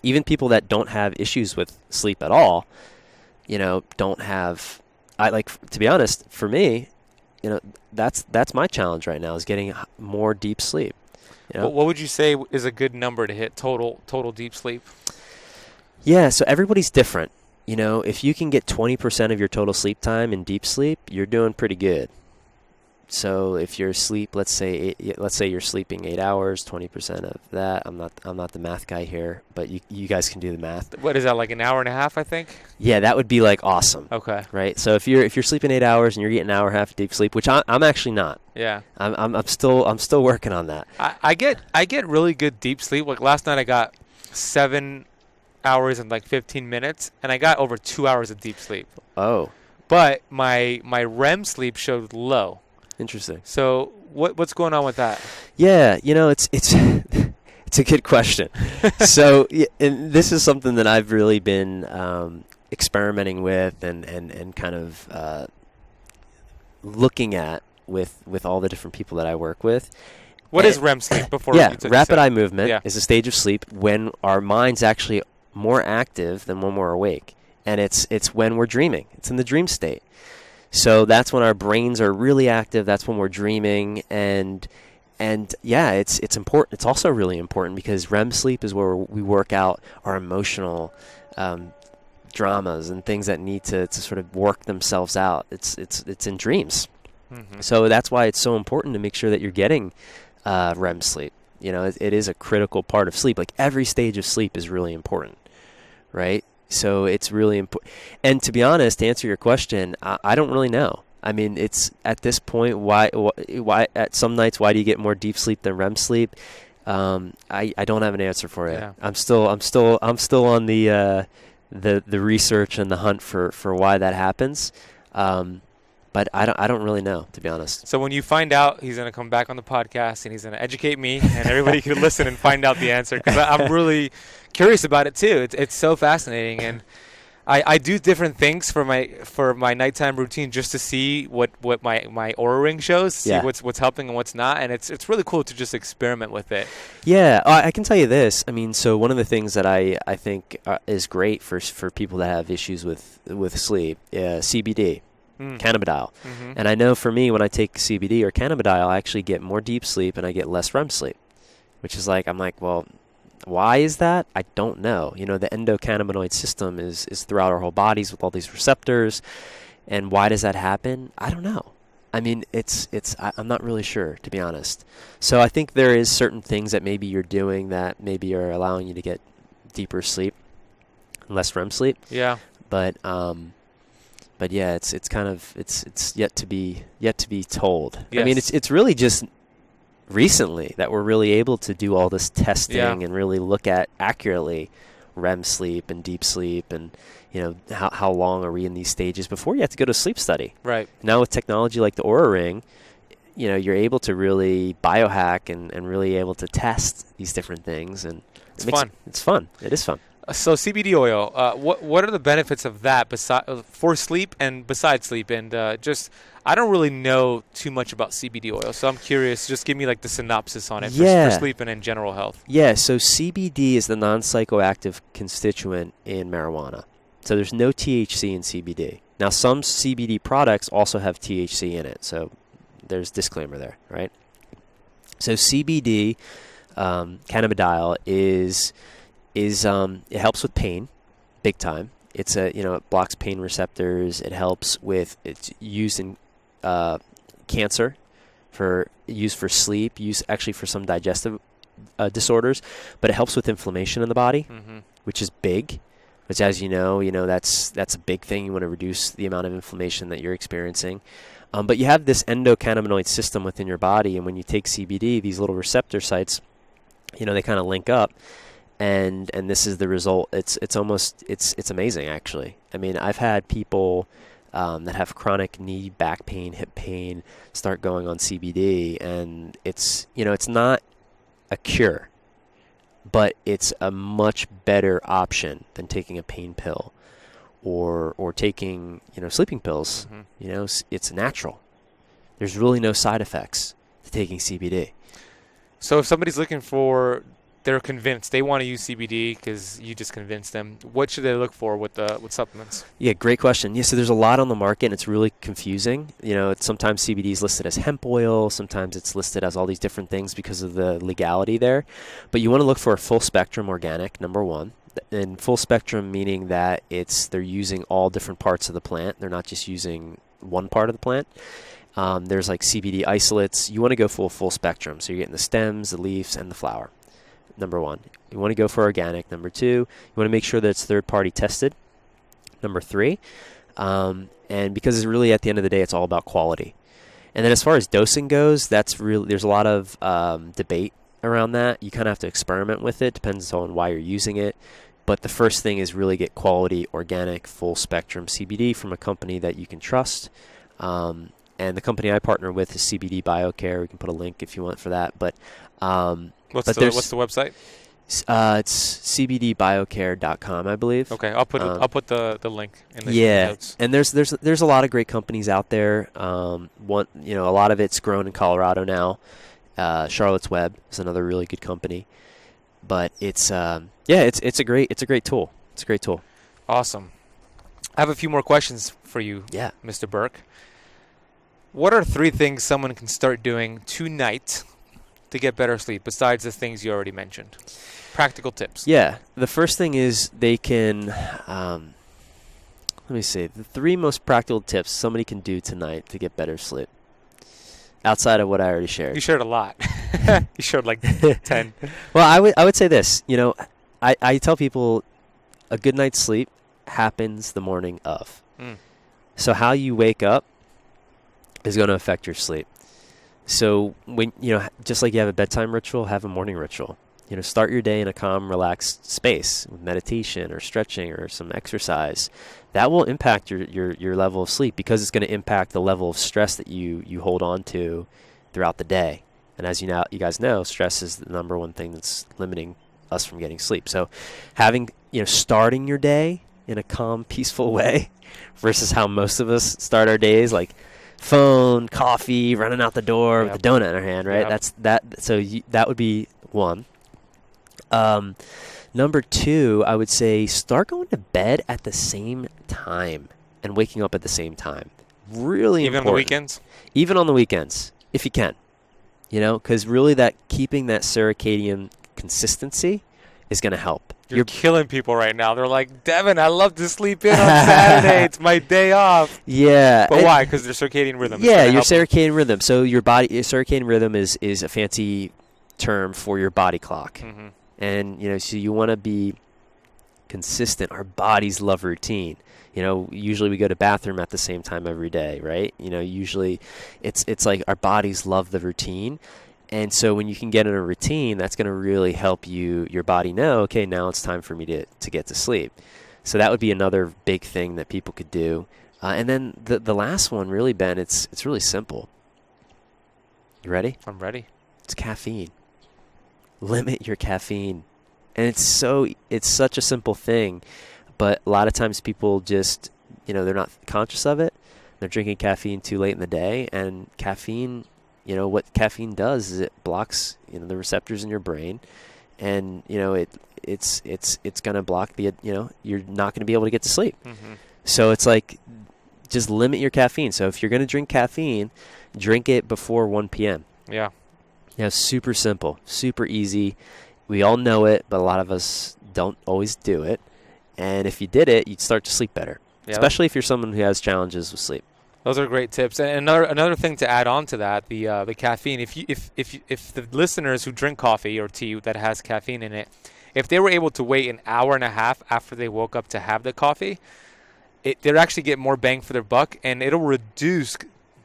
even people that don't have issues with sleep at all, don't have. To be honest, for me, that's my challenge right now, is getting more deep sleep. What would you say is a good number to hit total deep sleep? Yeah, so everybody's different. If you can get 20% of your total sleep time in deep sleep, you're doing pretty good. So if you're asleep, let's say you're sleeping 8 hours, 20% of that. I'm not the math guy here, but you guys can do the math. What is that, like an hour and a half, I think? Yeah, that would be like awesome. Okay. Right. So if you're sleeping 8 hours and you're getting an hour and a half of deep sleep, which I'm actually not. Yeah. I'm still working on that. I get really good deep sleep. Like last night I got 7 hours and like 15 minutes, and I got over 2 hours of deep sleep. Oh. But my REM sleep showed low. Interesting. So what's going on with that? Yeah, it's it's a good question. So and this is something that I've really been experimenting with and kind of looking at with all the different people that I work with. What is REM sleep? Before rapid eye movement is a stage of sleep when our mind's actually more active than when we're awake, and it's when we're dreaming. It's in the dream state. So that's when our brains are really active. That's when we're dreaming, and yeah, it's important. It's also really important because REM sleep is where we work out our emotional dramas and things that need to sort of work themselves out. It's in dreams. Mm-hmm. So that's why it's so important to make sure that you're getting REM sleep. It is a critical part of sleep. Like every stage of sleep is really important, right? So it's really important. And to be honest, to answer your question, I don't really know. I mean, it's at this point, why at some nights, why do you get more deep sleep than REM sleep? I don't have an answer for you. Yeah. I'm still on the research and the hunt for why that happens. But I don't really know, to be honest. So when you find out, he's going to come back on the podcast and he's going to educate me, and everybody can listen and find out the answer, because I'm really curious about it too. It's so fascinating, and I do different things for my nighttime routine just to see what my Oura Ring shows, see what's helping and what's not, and it's really cool to just experiment with it. Yeah, I can tell you this. I mean, so one of the things that I think is great for people that have issues with sleep, CBD. Cannabidiol. Mm-hmm. And I know for me, when I take CBD or cannabidiol, I actually get more deep sleep and I get less REM sleep, which is I'm like, well, why is that? I don't know. The endocannabinoid system is throughout our whole bodies with all these receptors. And why does that happen? I don't know. I mean, I'm not really sure, to be honest. So I think there is certain things that maybe you're doing that maybe are allowing you to get deeper sleep, less REM sleep. Yeah. But yeah, it's kind of it's yet to be told. Yes. I mean, it's really just recently that we're really able to do all this testing and really look at accurately REM sleep and deep sleep and how long are we in these stages before you have to go to a sleep study. Right. Now with technology like the Oura Ring, you're able to really biohack and really able to test these different things, and it's fun. It's fun. It is fun. So CBD oil, what are the benefits of that for sleep and besides sleep? And I don't really know too much about CBD oil, so I'm curious. Just give me like the synopsis on it for sleep and in general health. Yeah, so CBD is the non-psychoactive constituent in marijuana. So there's no THC in CBD. Now some CBD products also have THC in it, so there's disclaimer there, right? So CBD, cannabidiol, it helps with pain, big time. It's it blocks pain receptors. It helps with, it's used in cancer, used for sleep, used actually for some digestive disorders, but it helps with inflammation in the body, which is big. Which, as you know, that's a big thing. You want to reduce the amount of inflammation that you're experiencing. But you have this endocannabinoid system within your body, and when you take CBD, these little receptor sites, they kind of link up, and this is the result. It's amazing, actually. I mean, I've had people that have chronic knee, back pain, hip pain start going on CBD, and it's not a cure, but it's a much better option than taking a pain pill or taking sleeping pills. It's natural. There's really no side effects to taking CBD. So if somebody's looking for, they're convinced they want to use CBD because you just convinced them, what should they look for with supplements? Yeah, great question. Yeah, so there's a lot on the market, and it's really confusing. Sometimes CBD is listed as hemp oil, sometimes it's listed as all these different things because of the legality there. But you want to look for a full spectrum organic, number one. And full spectrum meaning that they're using all different parts of the plant. They're not just using one part of the plant. There's like CBD isolates. You want to go full spectrum. So you're getting the stems, the leaves, and the flower. Number one. You want to go for organic. Number two, you want to make sure that it's third-party tested. Number three, and because it's really, at the end of the day, it's all about quality. And then as far as dosing goes, there's a lot of debate around that. You kind of have to experiment with it. Depends on why you're using it. But the first thing is really get quality, organic, full-spectrum CBD from a company that you can trust. And the company I partner with is CBD BioCare. We can put a link if you want for that. But what's the website? It's cbdbiocare.com, I believe. Okay, I'll put the link in the notes. And there's a lot of great companies out there. A lot of it's grown in Colorado now. Charlotte's Web is another really good company. But it's a great tool. It's a great tool. Awesome. I have a few more questions for you, Mr. Burke. What are 3 things someone can start doing tonight to get better sleep besides the things you already mentioned? Practical tips. Yeah. The first thing is they can, let me see, the 3 most practical tips somebody can do tonight to get better sleep. Outside of what I already shared. You shared a lot. You shared like 10. Well, I would say this. I tell people a good night's sleep happens the morning of. So how you wake up is going to affect your sleep. So when just like you have a bedtime ritual, have a morning ritual. Start your day in a calm, relaxed space with meditation or stretching or some exercise. That will impact your level of sleep because it's going to impact the level of stress that you hold on to throughout the day. And as you guys know, stress is the number one thing that's limiting us from getting sleep. So starting your day in a calm, peaceful way versus how most of us start our days, like phone, coffee, running out the door with a donut in our hand, right? So that would be one. Number 2, I would say start going to bed at the same time and waking up at the same time. Really important. Even on the weekends? Even on the weekends, if you can. Because really keeping that circadian consistency is going to help. You're killing people right now. They're like, Devin, I love to sleep in on Saturday. It's my day off. Yeah. But why? Because their circadian rhythm. Yeah, your circadian rhythm. So your circadian rhythm is a fancy term for your body clock. Mm-hmm. And, so you want to be consistent. Our bodies love routine. Usually we go to bathroom at the same time every day, right? Usually it's like our bodies love the routine. And so when you can get in a routine, that's going to really help your body know, okay, now it's time for me to get to sleep. So that would be another big thing that people could do. And then the last one, really, Ben, it's really simple. You ready? I'm ready. It's caffeine. Limit your caffeine. And it's such a simple thing, but a lot of times people just, they're not conscious of it. They're drinking caffeine too late in the day, and caffeine, what caffeine does is it blocks, the receptors in your brain, and, it's going to block you're not going to be able to get to sleep. Mm-hmm. So it's like, just limit your caffeine. So if you're going to drink caffeine, drink it before 1 p.m. Yeah. Super simple, super easy. We all know it, but a lot of us don't always do it. And if you did it, you'd start to sleep better, especially if you're someone who has challenges with sleep. Those are great tips. And another thing to add on to that, the caffeine. If the listeners who drink coffee or tea that has caffeine in it, if they were able to wait an hour and a half after they woke up to have the coffee, they'd actually get more bang for their buck, and it'll reduce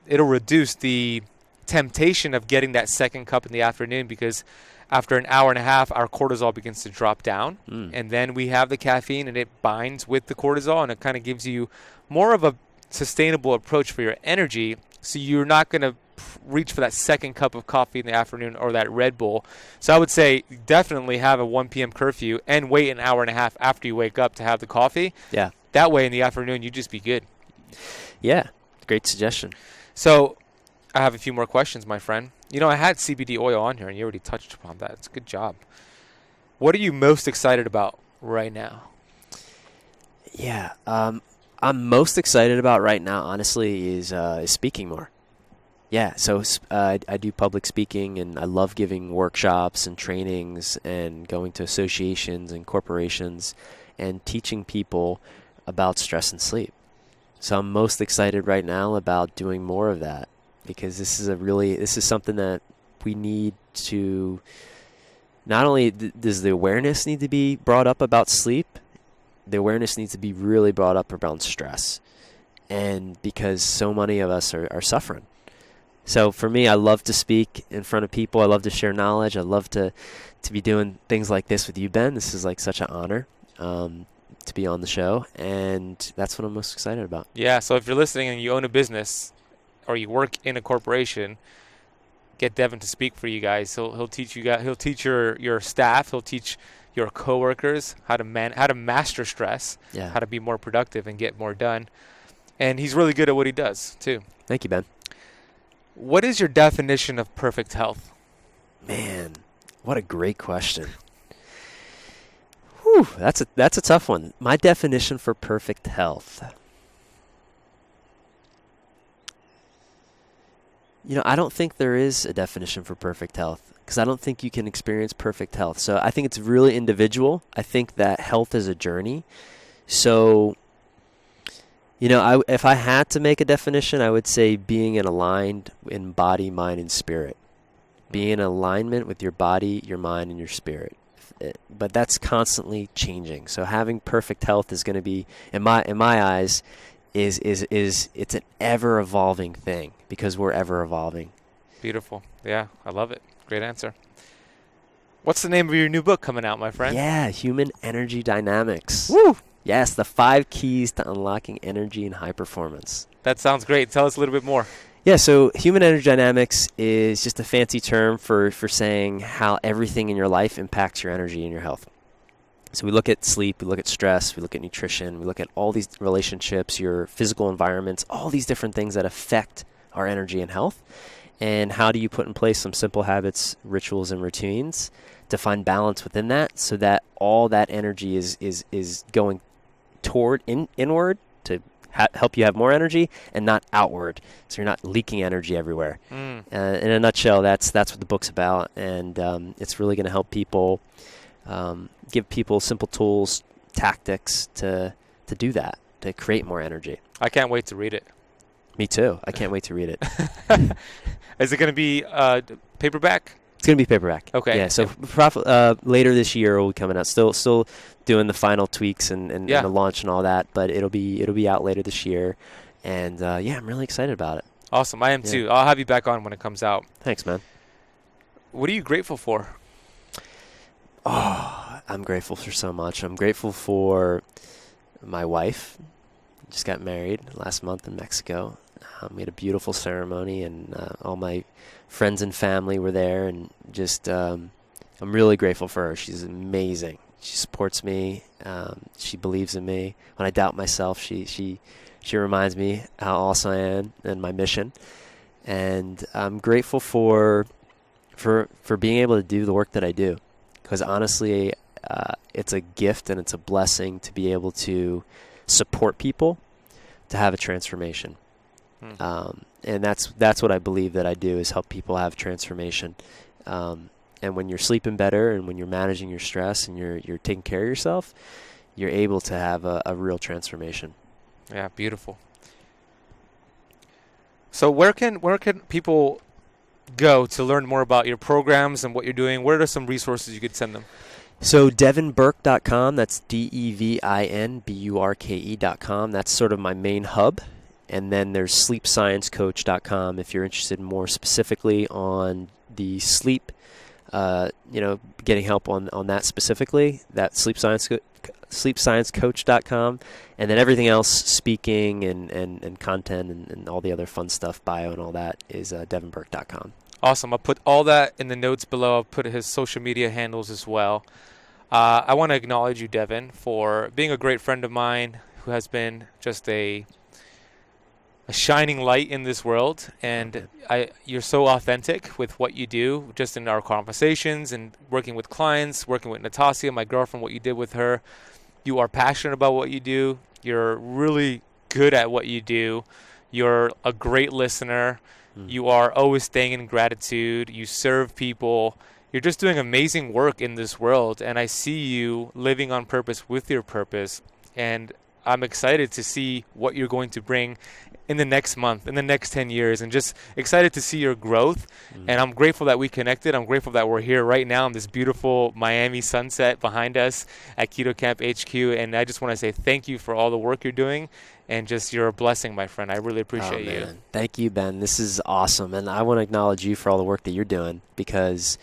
the temptation of getting that second cup in the afternoon, because after an hour and a half, our cortisol begins to drop down, and then we have the caffeine, and it binds with the cortisol, and it kind of gives you more of a sustainable approach for your energy, so you're not going to reach for that second cup of coffee in the afternoon or that Red Bull. So I would say definitely have a 1 p.m. curfew and wait an hour and a half after you wake up to have the coffee. Yeah. That way in the afternoon, you just be good. Yeah. Great suggestion. So I have a few more questions, my friend. I had CBD oil on here, and you already touched upon that. It's a good job. What are you most excited about right now? Yeah. I'm most excited about right now, honestly, is speaking more. Yeah, so I do public speaking, and I love giving workshops and trainings and going to associations and corporations and teaching people about stress and sleep. So I'm most excited right now about doing more of that, because this is something that we need to, not only does the awareness need to be brought up about sleep, the awareness needs to be really brought up around stress, and because so many of us are suffering. So for me, I love to speak in front of people. I love to share knowledge. I love to be doing things like this with you, Ben. This is like such an honor to be on the show, and that's what I'm most excited about. Yeah, so if you're listening and you own a business or you work in a corporation, get Devin to speak for you guys. He'll teach you guys. He'll teach your staff. He'll teach your coworkers how to master stress, how to be more productive and get more done. And he's really good at what he does too. Thank you, Ben. What is your definition of perfect health? Man, what a great question. Whew, that's a tough one. My definition for perfect health. I don't think there is a definition for perfect health, because I don't think you can experience perfect health. So I think it's really individual. I think that health is a journey. So, if I had to make a definition, I would say being aligned in body, mind, and spirit. Being in alignment with your body, your mind, and your spirit. But that's constantly changing. So having perfect health is going to be, in my eyes, is it's an ever evolving thing, because we're ever evolving. Beautiful. Yeah, I love it. Great answer. What's the name of your new book coming out, my friend? Yeah, Human Energy Dynamics. Woo! Yes, the 5 keys to unlocking energy and high performance. That sounds great. Tell us a little bit more. Yeah, so human energy dynamics is just a fancy term for saying how everything in your life impacts your energy and your health. So we look at sleep, we look at stress, we look at nutrition, we look at all these relationships, your physical environments, all these different things that affect our energy and health. And how do you put in place some simple habits, rituals, and routines to find balance within that, so that all that energy is going toward inward to help you have more energy, and not outward, so you're not leaking energy everywhere. In a nutshell, that's what the book's about, and it's really going to help people give people simple tools, tactics to do that, to create more energy. I can't wait to read it. Me too. I can't wait to read it. Is it going to be paperback? It's going to be paperback. Okay. Yeah, so later this year it will be coming out. Still doing the final tweaks and the launch and all that, but it'll be out later this year. And I'm really excited about it. Awesome. I am too. I'll have you back on when it comes out. Thanks, man. What are you grateful for? Oh, I'm grateful for so much. I'm grateful for my wife. Just got married last month in Mexico. We had a beautiful ceremony, and all my friends and family were there. And just, I'm really grateful for her. She's amazing. She supports me. She believes in me. When I doubt myself, she reminds me how awesome I am and my mission. And I'm grateful for being able to do the work that I do, because honestly, it's a gift and it's a blessing to be able to support people to have a transformation. And that's what I believe that I do, is help people have transformation. And when you're sleeping better and when you're managing your stress and you're taking care of yourself, you're able to have a real transformation. Yeah, beautiful. So where can people go to learn more about your programs and what you're doing? Where are some resources you could send them? So devinburke.com, that's DEVINBURKE.com. That's sort of my main hub. And then there's sleepsciencecoach.com if you're interested more specifically on the sleep, getting help on that specifically. That's sleepsciencecoach.com. And then everything else, speaking and content and all the other fun stuff, bio and all that, is devinburke.com. Awesome. I'll put all that in the notes below. I'll put his social media handles as well. I want to acknowledge you, Devin, for being a great friend of mine who has been just a shining light in this world. And you're so authentic with what you do, just in our conversations and working with clients, working with Natasha, my girlfriend, what you did with her. You are passionate about what you do. You're really good at what you do. You're a great listener. You are always staying in gratitude. You serve people. You're just doing amazing work in this world. And I see you living on purpose with your purpose. And I'm excited to see what you're going to bring in the next month, in the next 10 years, and just excited to see your growth. And I'm grateful that we connected. I'm grateful that we're here right now in this beautiful Miami sunset behind us at Keto Kamp HQ. And I just want to say thank you for all the work you're doing, and just you're a blessing, my friend. I really appreciate you. Thank you, Ben. This is awesome. And I want to acknowledge you for all the work that you're doing, because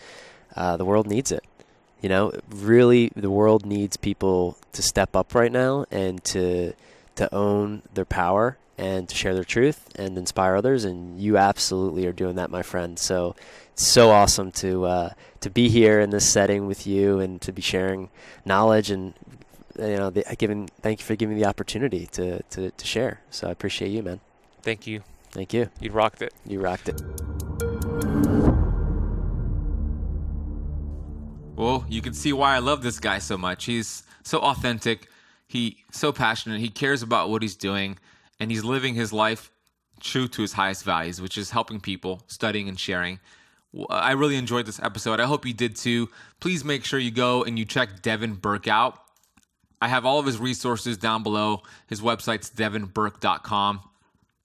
the world needs it. Really, the world needs people to step up right now and to own their power and to share their truth and inspire others. And you absolutely are doing that, my friend. So it's so awesome to be here in this setting with you and to be sharing knowledge and thank you for giving me the opportunity to share. So I appreciate you, man. Thank you. Thank you. You rocked it. You rocked it. Well, you can see why I love this guy so much. He's so authentic. He's so passionate. He cares about what he's doing, and he's living his life true to his highest values, which is helping people, studying and sharing. I really enjoyed this episode. I hope you did too. Please make sure you go and you check Devin Burke out. I have all of his resources down below. His website's devinburke.com.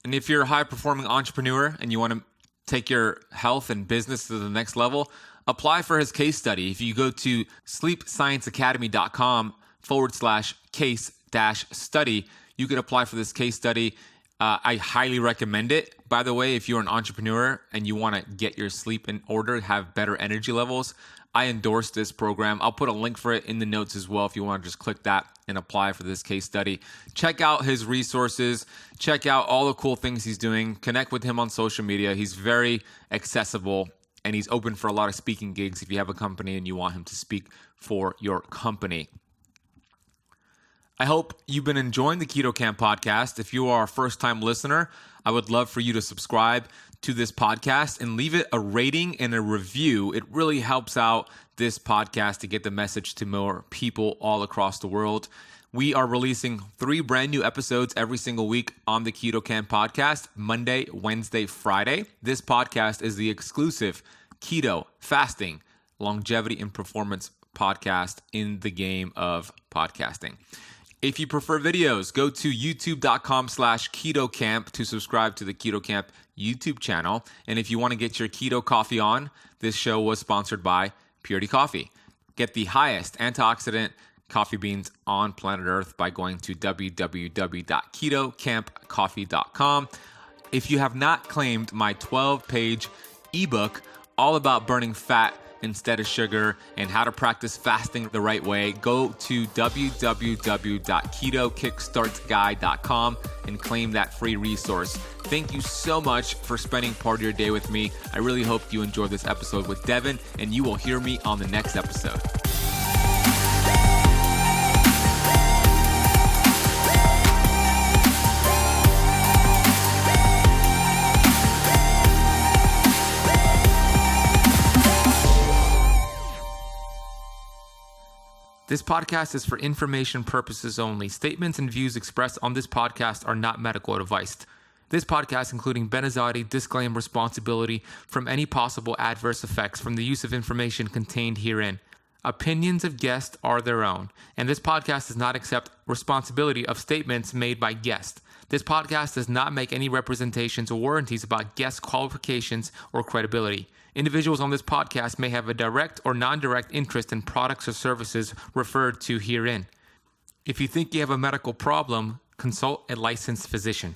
And if you're a high-performing entrepreneur and you want to take your health and business to the next level, apply for his case study. If you go to sleepscienceacademy.com/case-study, you can apply for this case study. I highly recommend it. By the way, if you're an entrepreneur and you want to get your sleep in order, have better energy levels, I endorse this program. I'll put a link for it in the notes as well if you want to just click that and apply for this case study. Check out his resources. Check out all the cool things he's doing. Connect with him on social media. He's very accessible, and he's open for a lot of speaking gigs if you have a company and you want him to speak for your company. I hope you've been enjoying the Keto Kamp podcast. If you are a first-time listener, I would love for you to subscribe to this podcast and leave it a rating and a review. It really helps out this podcast to get the message to more people all across the world. We are releasing 3 brand new episodes every single week on the Keto Kamp podcast, Monday, Wednesday, Friday. This podcast is the exclusive keto, fasting, longevity, and performance podcast in the game of podcasting. If you prefer videos, go to youtube.com/KetoCamp to subscribe to the Keto Camp YouTube channel. And if you want to get your keto coffee on, this show was sponsored by Purity Coffee. Get the highest antioxidant coffee beans on planet Earth by going to www.ketocampcoffee.com. If you have not claimed my 12-page ebook all about burning fat instead of sugar and how to practice fasting the right way, go to www.ketokickstartguide.com and claim that free resource. Thank you so much for spending part of your day with me. I really hope you enjoyed this episode with Devin, and you will hear me on the next episode. This podcast is for information purposes only. Statements and views expressed on this podcast are not medical advice. This podcast, including Ben Azadi, disclaim responsibility from any possible adverse effects from the use of information contained herein. Opinions of guests are their own, and this podcast does not accept responsibility of statements made by guests. This podcast does not make any representations or warranties about guest qualifications or credibility. Individuals on this podcast may have a direct or non-direct interest in products or services referred to herein. If you think you have a medical problem, consult a licensed physician.